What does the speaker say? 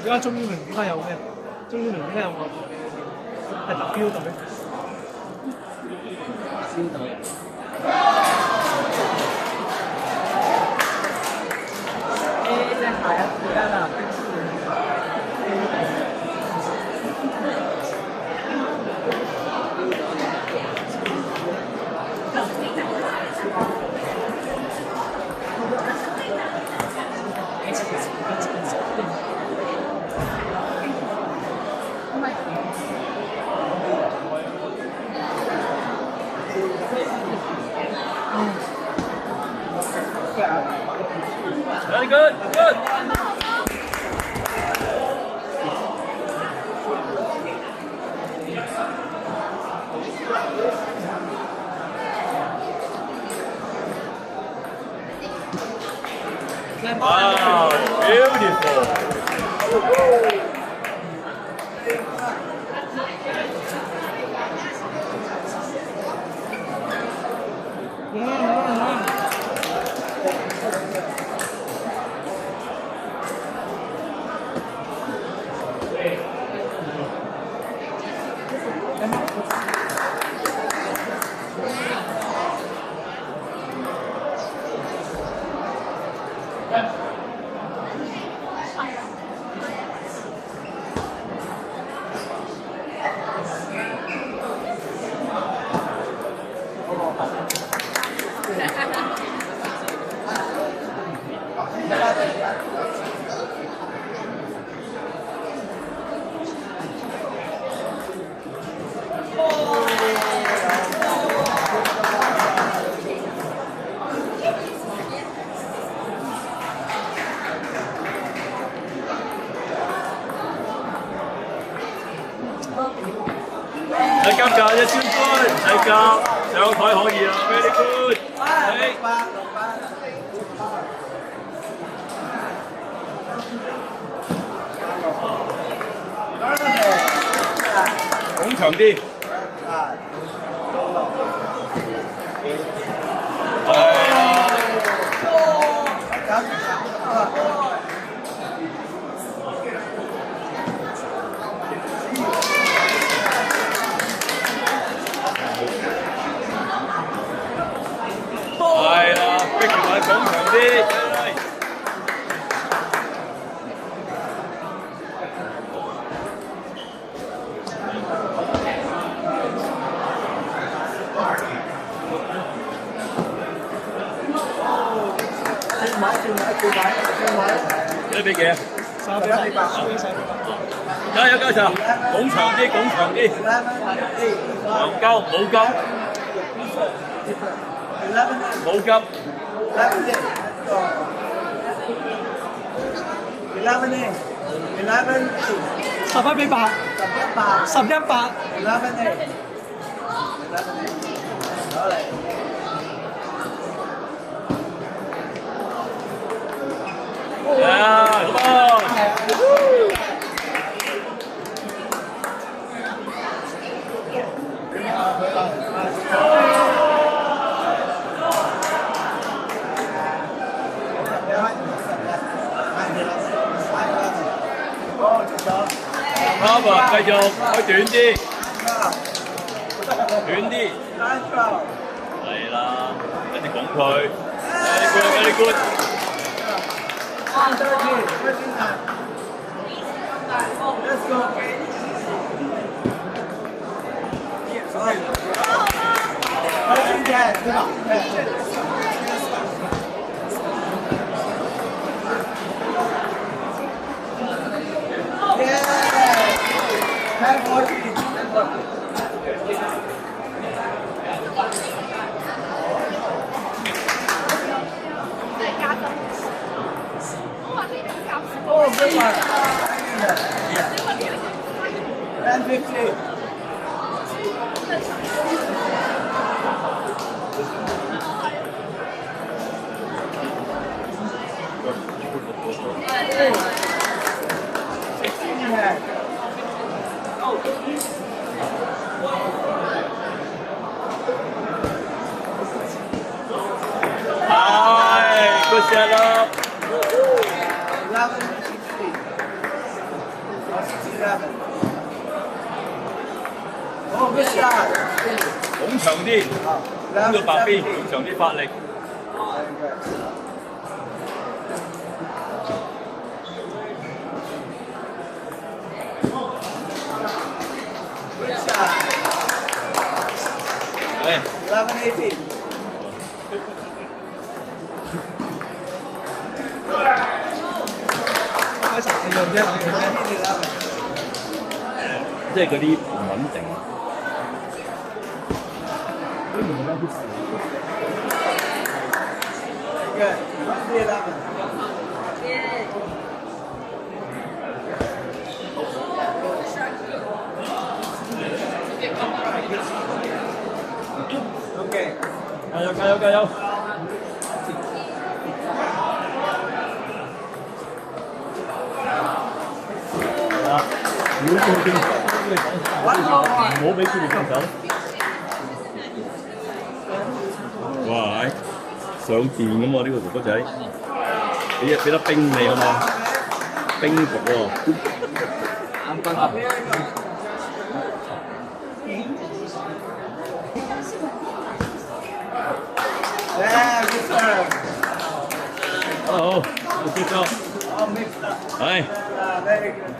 家中聯點解有咩？中聯點解有個係特標隊？標隊。即係下一間啊！Very good, good. Wow, beautiful.係夾㗎，一千分，係夾，上台可以啦 ，very good， 係。拱長啲。係啊。係啦，逼住佢拱長啲。呢邊嘅300，加油加油！拱長啲，拱長啲。唔夠，冇夠。冇急。11-8，11-8。呀，好棒！啱啊，繼續開短啲，短啲，係啦，跟住拱佢 ，very good，very good。Let's go. Oh, good one. 10-15. Hi, good setup. 11-16. Oh, good shot. 拱長啲，呢個白邊拱長啲發力。Good shot. 係 11-18. 開十四樣啫，你咩？ 11-11. 即係嗰啲唔穩定。Good. 20-11. Okay. 加油加油加油！啊！如果佢哋唔好俾佢哋放手。哇！上電咁喎呢個哥哥仔，俾粒冰你好嘛？冰服喎。啱分啊！ Yeah, good serve. 好，好，good job。All mixed up. 係。Very good.